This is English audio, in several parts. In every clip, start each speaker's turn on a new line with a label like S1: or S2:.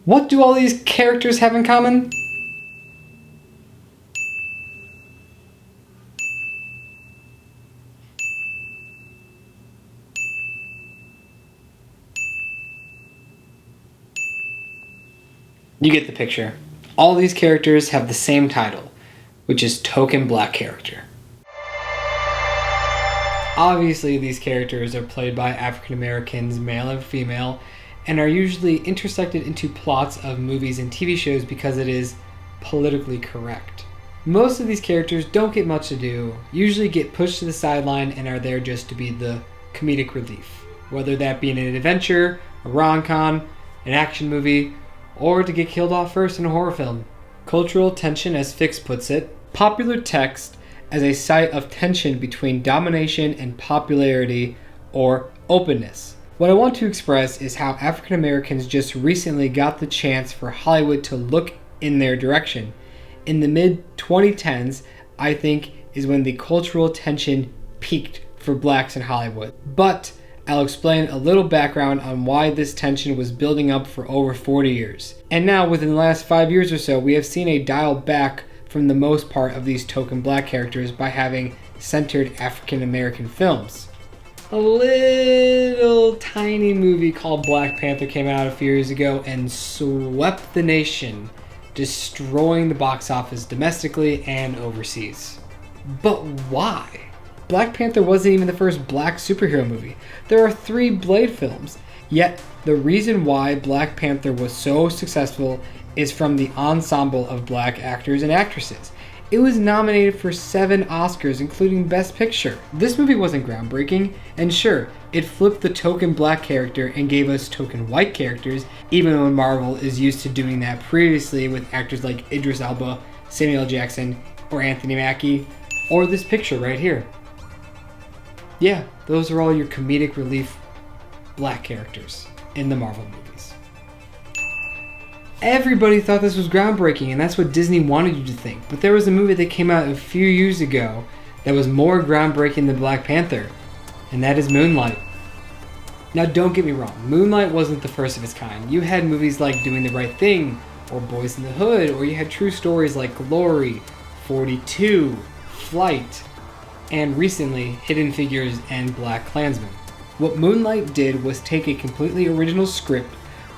S1: What do all these characters have in common? You get the picture. All these characters have the same title, which is Token Black Character. Obviously, these characters are played by African Americans, male and female, and are usually intersected into plots of movies and TV shows because it is politically correct. Most of these characters don't get much to do, usually get pushed to the sideline and are there just to be the comedic relief, whether that be in an adventure, a rom-com, an action movie, or to get killed off first in a horror film. Cultural tension, as Fiske puts it, popular text as a site of tension between domination and popularity or openness. What I want to express is how African Americans just recently got the chance for Hollywood to look in their direction. In the mid-2010s, I think, is when the cultural tension peaked for blacks in Hollywood. But I'll explain a little background on why this tension was building up for over 40 years. And now, within the last 5 years or so, we have seen a dial back from the most part of these token black characters by having centered African American films. A little tiny movie called Black Panther came out a few years ago and swept the nation, destroying the box office domestically and overseas. But why? Black Panther wasn't even the first black superhero movie. There are 3 Blade films. Yet, the reason why Black Panther was so successful is from the ensemble of black actors and actresses. It was nominated for 7 Oscars, including Best Picture. This movie wasn't groundbreaking, and sure, it flipped the token black character and gave us token white characters, even though Marvel is used to doing that previously with actors like Idris Elba, Samuel L. Jackson, or Anthony Mackie, or this picture right here. Yeah, those are all your comedic relief black characters in the Marvel movies. Everybody thought this was groundbreaking, and that's what Disney wanted you to think. But there was a movie that came out a few years ago that was more groundbreaking than Black Panther, and that is Moonlight. Now, don't get me wrong, Moonlight wasn't the first of its kind. You had movies like Doing the Right Thing, or Boys in the Hood, or you had true stories like Glory, 42, Flight, and recently Hidden Figures and Black Klansman. What Moonlight did was take a completely original script,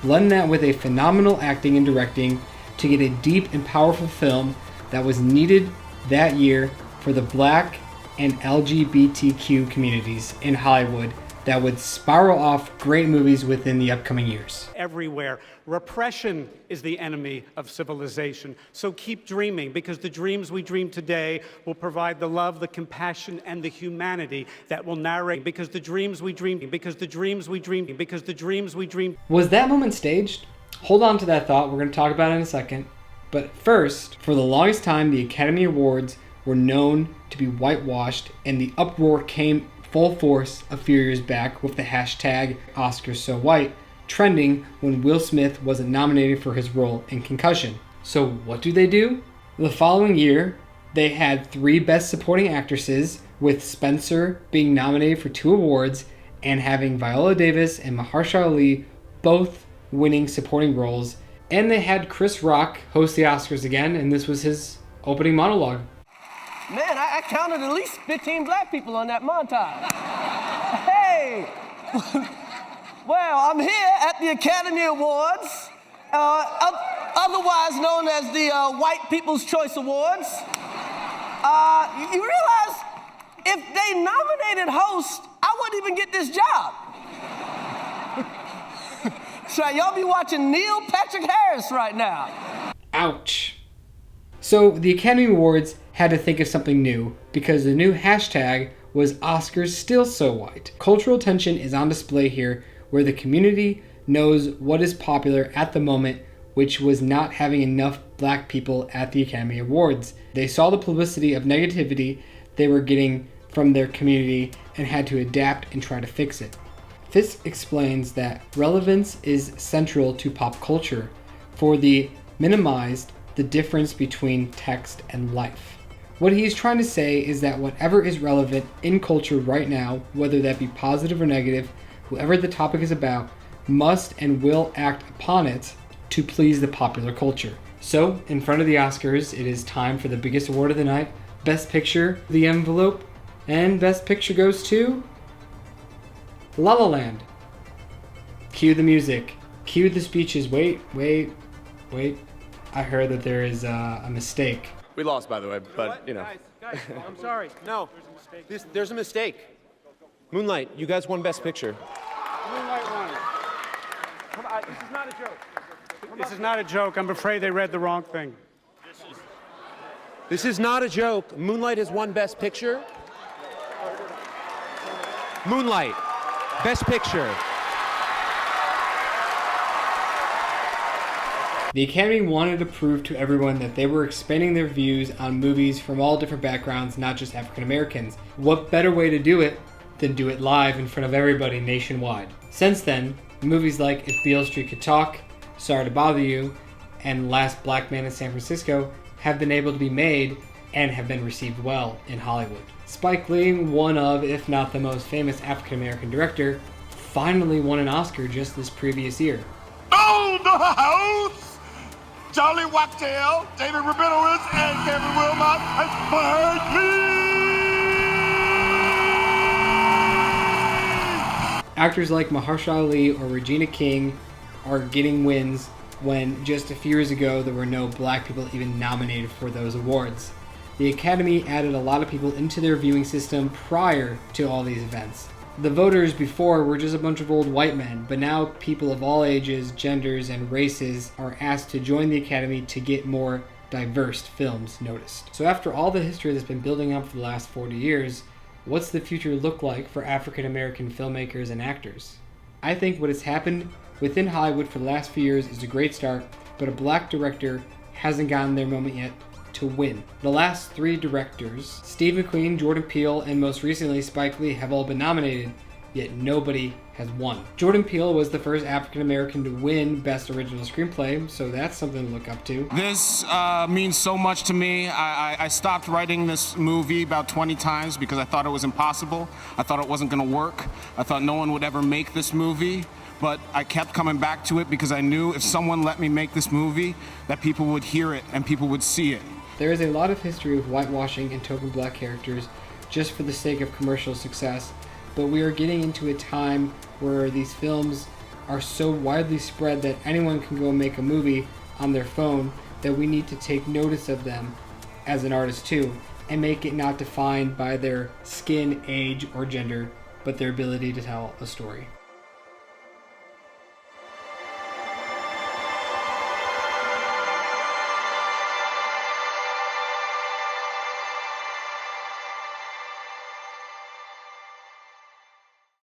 S1: blend that with a phenomenal acting and directing to get a deep and powerful film that was needed that year for the black and LGBTQ communities in Hollywood that would spiral off great movies within the upcoming years.
S2: Everywhere. Repression is the enemy of civilization. So keep dreaming, because the dreams we dream today will provide the love, the compassion, and the humanity that will narrate. Because the dreams we dream, because the dreams we dream, because the dreams we dream.
S1: Was that moment staged? Hold on to that thought, we're going to talk about it in a second. But first, for the longest time, the Academy Awards were known to be whitewashed, and the uproar came full force a few years back with the hashtag #OscarsSoWhite trending when Will Smith wasn't nominated for his role in Concussion. So what do? The following year, they had 3 Best Supporting Actresses, with Spencer being nominated for 2 awards and having Viola Davis and Mahershala Ali both winning supporting roles. And they had Chris Rock host the Oscars again, and this was his opening monologue.
S3: Man, I counted at least 15 black people on that montage. Hey! Well, I'm here at the Academy Awards, otherwise known as the White People's Choice Awards. You realize if they nominated host, I wouldn't even get this job. So y'all be watching Neil Patrick Harris right now.
S1: Ouch. So the Academy Awards had to think of something new because the new hashtag was Oscars Still So White. Cultural tension is on display here, where the community knows what is popular at the moment, which was not having enough black people at the Academy Awards. They saw the publicity of negativity they were getting from their community and had to adapt and try to fix it. Fiske explains that relevance is central to pop culture for the minimized the difference between text and life. What he is trying to say is that whatever is relevant in culture right now, whether that be positive or negative, whoever the topic is about must and will act upon it to please the popular culture. So, in front of the Oscars, it is time for the biggest award of the night, Best Picture, the envelope, and Best Picture goes to La La Land. Cue the music. Cue the speeches. Wait. I heard that there is a mistake.
S4: We lost, by the way, but, you know.
S5: Guys, I'm sorry. No, there's a mistake. Moonlight, you guys won Best Picture.
S2: Moonlight won. Come on, this is not a joke. This is not a joke. I'm afraid they read the wrong thing.
S5: This is not a joke. Moonlight has won Best Picture. Moonlight, Best Picture.
S1: The Academy wanted to prove to everyone that they were expanding their views on movies from all different backgrounds, not just African Americans. What better way to do it than do it live in front of everybody nationwide? Since then, movies like If Beale Street Could Talk, Sorry to Bother You, and Last Black Man in San Francisco have been able to be made and have been received well in Hollywood. Spike Lee, one of, if not the most famous African American director, finally won an Oscar just this previous year.
S6: Own the house! Charlie Wachtell, David Rabinowitz, and Kevin Wilmot, and Spike Lee!
S1: Actors like Mahershala Ali or Regina King are getting wins when just a few years ago there were no black people even nominated for those awards. The Academy added a lot of people into their viewing system prior to all these events. The voters before were just a bunch of old white men, but now people of all ages, genders, and races are asked to join the Academy to get more diverse films noticed. So after all the history that's been building up for the last 40 years, what's the future look like for African American filmmakers and actors? I think what has happened within Hollywood for the last few years is a great start, but a black director hasn't gotten their moment yet to win. The last 3 directors, Steve McQueen, Jordan Peele, and most recently Spike Lee, have all been nominated, yet nobody has won. Jordan Peele was the first African American to win Best Original Screenplay, so that's something to look up to.
S7: This means so much to me. I stopped writing this movie about 20 times because I thought it was impossible. I thought it wasn't going to work. I thought no one would ever make this movie. But I kept coming back to it because I knew if someone let me make this movie, that people would hear it and people would see it.
S1: There is a lot of history of whitewashing and token black characters just for the sake of commercial success, but we are getting into a time where these films are so widely spread that anyone can go make a movie on their phone that we need to take notice of them as an artist too, and make it not defined by their skin, age, or gender, but their ability to tell a story.